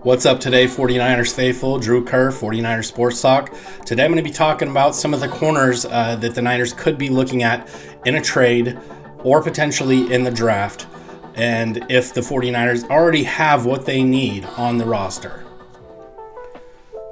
What's up today, 49ers faithful? Drew Kerr, 49ers Sports Talk. Today I'm going to be talking about some of the corners that the Niners could be looking at in a trade or potentially in the draft, and if the 49ers already have what they need on the roster.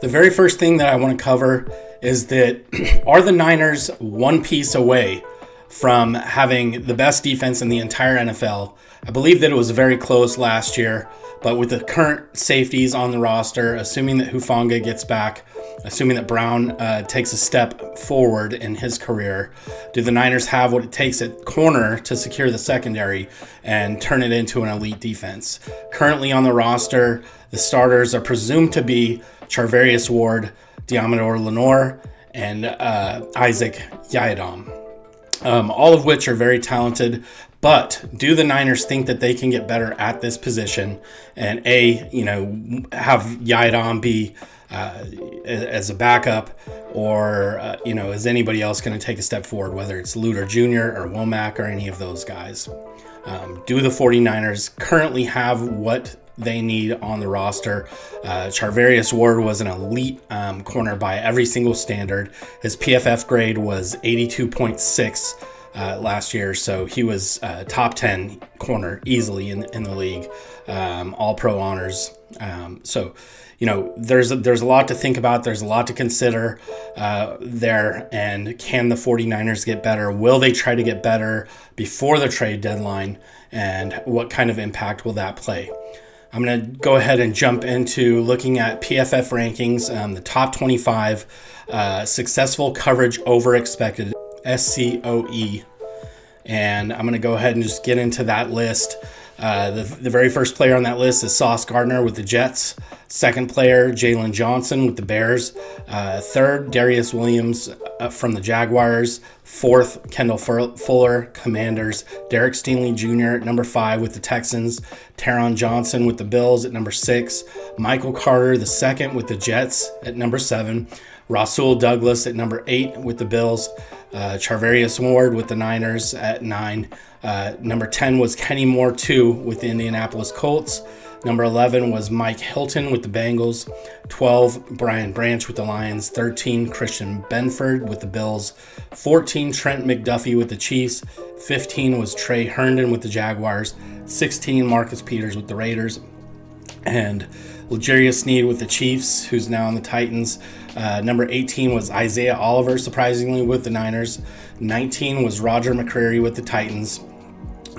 The very first thing that I want to cover is that are the Niners one piece away from having the best defense in the entire NFL? I believe that it was very close last year, but with the current safeties on the roster, assuming that Hufanga gets back, assuming that Brown takes a step forward in his career, do the Niners have what it takes at corner to secure the secondary and turn it into an elite defense? Currently on the roster, the starters are presumed to be Charvarius Ward, Diamador Lenore, and Isaac Yiadom, all of which are very talented. But do the Niners think that they can get better at this position and have Yiadom be as a backup, or is anybody else going to take a step forward, whether it's Luter Jr. or Womack or any of those guys? Do the 49ers currently have what they need on the roster? Charvarius Ward was an elite corner by every single standard. His PFF grade was 82.6 last year, so he was top 10 corner easily in the league, all pro honors. There's a lot to think about. There's a lot to consider there. And can the 49ers get better? Will they try to get better before the trade deadline? And what kind of impact will that play? I'm going to go ahead and jump into looking at PFF rankings, the top 25 successful coverage over expected, SCOE. And I'm going to go ahead and just get into that list. The very first player on that list is Sauce Gardner with the Jets. Second player, Jalen Johnson with the Bears. Third, Darius Williams from the Jaguars. Fourth, Kendall Fuller, Commanders. Derek Stingley Jr. at number 5 with the Texans. Taron Johnson with the Bills at number 6. Michael Carter the second with the Jets at number 7. Rasul Douglas at number 8 with the Bills. Charvarius Ward with the Niners at 9. Number 10 was Kenny Moore II with the Indianapolis Colts. Number 11 was Mike Hilton with the Bengals. 12, Brian Branch with the Lions. 13, Christian Benford with the Bills. 14, Trent McDuffie with the Chiefs. 15 was Trey Herndon with the Jaguars. 16, Marcus Peters with the Raiders. And L'Jarius Sneed with the Chiefs, who's now on the Titans. Number 18 was Isaiah Oliver, surprisingly, with the Niners. 19 was Roger McCreary with the Titans.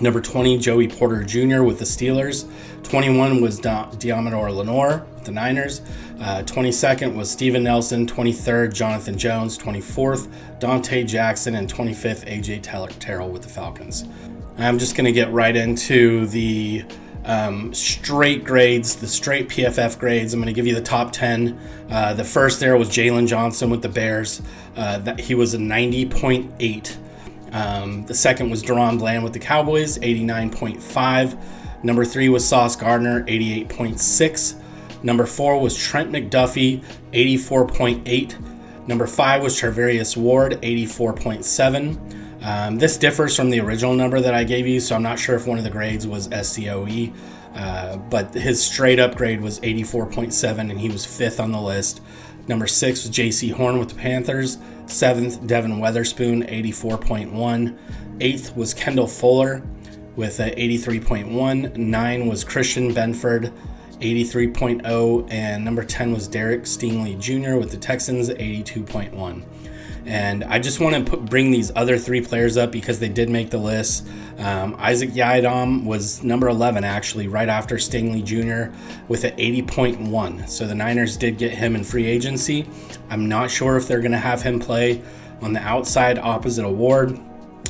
Number 20, Joey Porter Jr. with the Steelers. 21 was Diamador Lenore with the Niners. 22nd was Steven Nelson. 23rd, Jonathan Jones. 24th, Dante Jackson. And 25th, AJ Terrell with the Falcons. I'm just going to get right into the straight grades, the straight PFF grades. I'm going to give you the top 10. The first there was Jalen Johnson with the Bears. He was a 90.8. The second was Deron Bland with the Cowboys, 89.5. Number 3 was Sauce Gardner, 88.6. Number 4 was Trent McDuffie, 84.8. Number 5 was Charvarius Ward, 84.7. This differs from the original number that I gave you, so I'm not sure if one of the grades was SCOE, but his straight up grade was 84.7, and he was 5th on the list. Number 6 was J.C. Horn with the Panthers. 7th, Devin Weatherspoon, 84.1. 8th was Kendall Fuller with 83.1. 9 was Christian Benford, 83.0. And number 10 was Derek Stingley Jr. with the Texans, 82.1. And I just want to bring these other 3 players up because they did make the list. Isaac Yiadom was number 11, actually, right after Stingley Jr. with an 80.1. So the Niners did get him in free agency. I'm not sure if they're going to have him play on the outside opposite of Ward,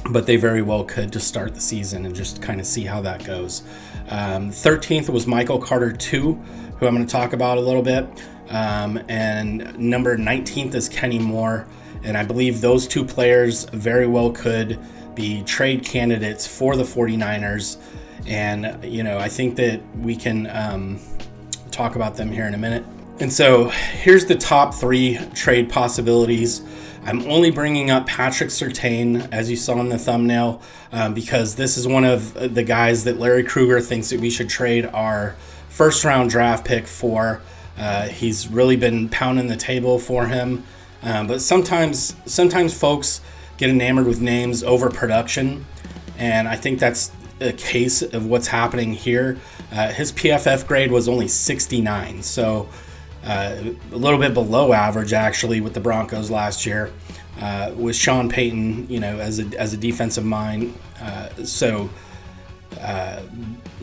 but they very well could to start the season and just kind of see how that goes. 13th was Michael Carter II, who I'm going to talk about a little bit. And number 19th is Kenny Moore. And I believe those 2 players very well could be trade candidates for the 49ers. And, I think that we can talk about them here in a minute. And so here's the top 3 trade possibilities. I'm only bringing up Patrick Surtain, as you saw in the thumbnail, because this is one of the guys that Larry Krueger thinks that we should trade our first round draft pick for. He's really been pounding the table for him. But sometimes folks get enamored with names over production, and I think that's a case of what's happening here. His PFF grade was only 69, so a little bit below average actually with the Broncos last year, with Sean Payton, as a defensive mind.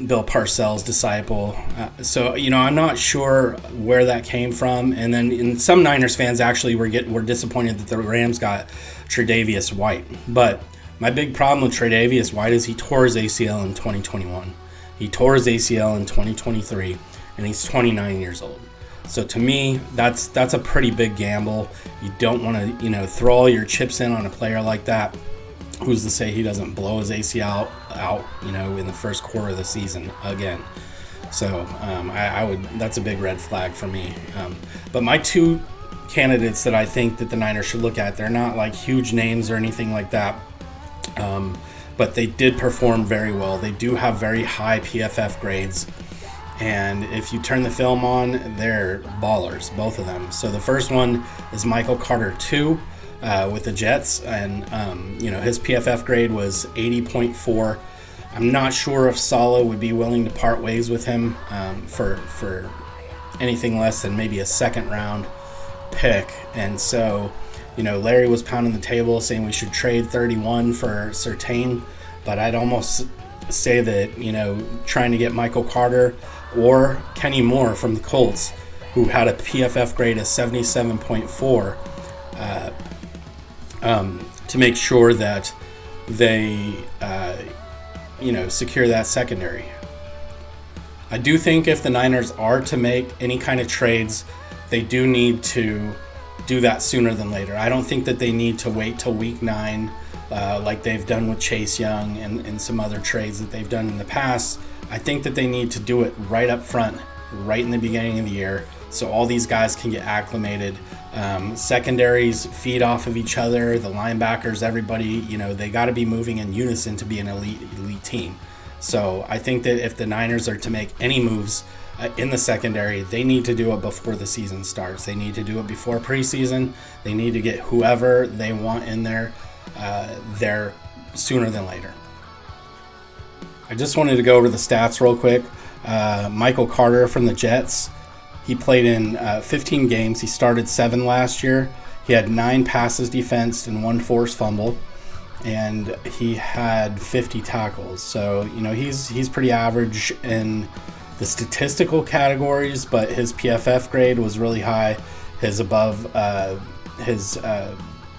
Bill Parcells' disciple. I'm not sure where that came from. And then some Niners fans actually were disappointed that the Rams got Tre'Davious White. But my big problem with Tre'Davious White is he tore his ACL in 2021. He tore his ACL in 2023, and he's 29 years old. So to me, that's a pretty big gamble. You don't want to, throw all your chips in on a player like that. Who's to say he doesn't blow his ACL out, in the first quarter of the season again? So that's a big red flag for me. But my two candidates that I think that the Niners should look at, they're not like huge names or anything like that. But they did perform very well. They do have very high PFF grades. And if you turn the film on, they're ballers, both of them. So the first one is Michael Carter II. With the Jets, and his PFF grade was 80.4. I'm not sure if Saleh would be willing to part ways with him for anything less than maybe a second round pick. And so, Larry was pounding the table saying we should trade 31 for Surtain, but I'd almost say that trying to get Michael Carter or Kenny Moore from the Colts, who had a PFF grade of 77.4. To make sure that they, secure that secondary. I do think if the Niners are to make any kind of trades, they do need to do that sooner than later. I don't think that they need to wait till week 9, like they've done with Chase Young and some other trades that they've done in the past. I think that they need to do it right up front, right in the beginning of the year, so all these guys can get acclimated. Secondaries feed off of each other. The linebackers, everybody, they got to be moving in unison to be an elite team. So I think that if the Niners are to make any moves in the secondary, they need to do it before the season starts. They need to do it before preseason. They need to get whoever they want in there sooner than later. I just wanted to go over the stats real quick. Michael Carter from the Jets. He played in 15 games. He started 7 last year. He had 9 passes defensed and 1 forced fumble, and he had 50 tackles. So he's pretty average in the statistical categories, but his PFF grade was really high. His above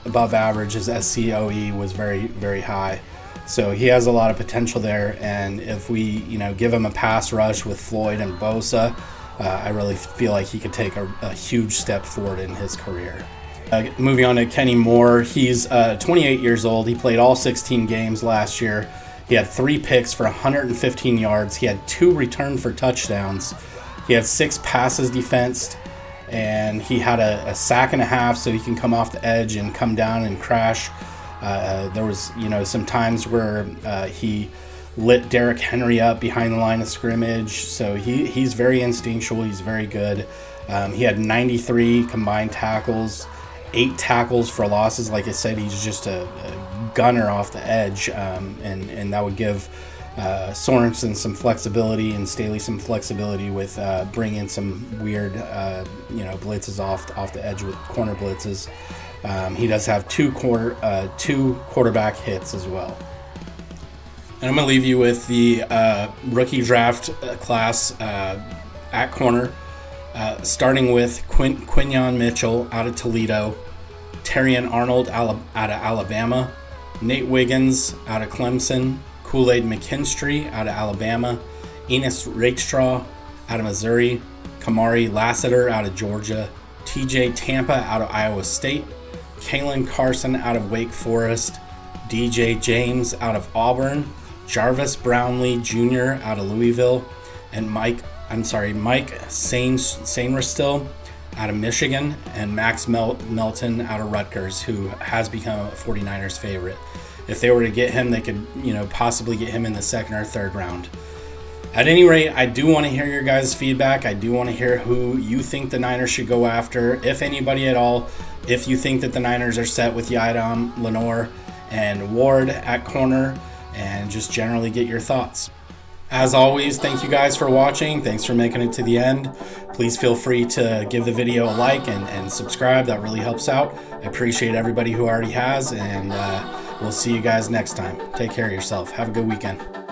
average, his SCOE was very, very high. So he has a lot of potential there, and if we give him a pass rush with Floyd and Bosa, I really feel like he could take a huge step forward in his career. Moving on to Kenny Moore, he's 28 years old. He played all 16 games last year. He had 3 picks for 115 yards. He had 2 returned for touchdowns. He had 6 passes defensed, and he had a sack and a half, so he can come off the edge and come down and crash. There was some times where he lit Derrick Henry up behind the line of scrimmage. So he's very instinctual. He's very good. He had 93 combined tackles, 8 tackles for losses. Like I said, he's just a gunner off the edge, and that would give Sorensen some flexibility and Staley some flexibility with bringing some weird blitzes off the edge with corner blitzes. He does have 2 quarterback hits as well. And I'm going to leave you with the rookie draft class at corner, starting with Quinyon Mitchell out of Toledo, Terrion Arnold out of Alabama, Nate Wiggins out of Clemson, Kool-Aid McKinstry out of Alabama, Enos Rakestraw out of Missouri, Kamari Lassiter out of Georgia, TJ Tampa out of Iowa State, Kalen Carson out of Wake Forest, DJ James out of Auburn, Jarvis Brownlee Jr. out of Louisville, and Mike Sainristil out of Michigan, and Max Melton out of Rutgers, who has become a 49ers favorite. If they were to get him, they could, possibly get him in the second or third round. At any rate, I do want to hear your guys' feedback. I do want to hear who you think the Niners should go after, if anybody at all. If you think that the Niners are set with Yiadom, Lenore, and Ward at corner, and just generally get your thoughts. As always, thank you guys for watching. Thanks for making it to the end. Please feel free to give the video a like and subscribe. That really helps out. I appreciate everybody who already has, and we'll see you guys next time. Take care of yourself. Have a good weekend.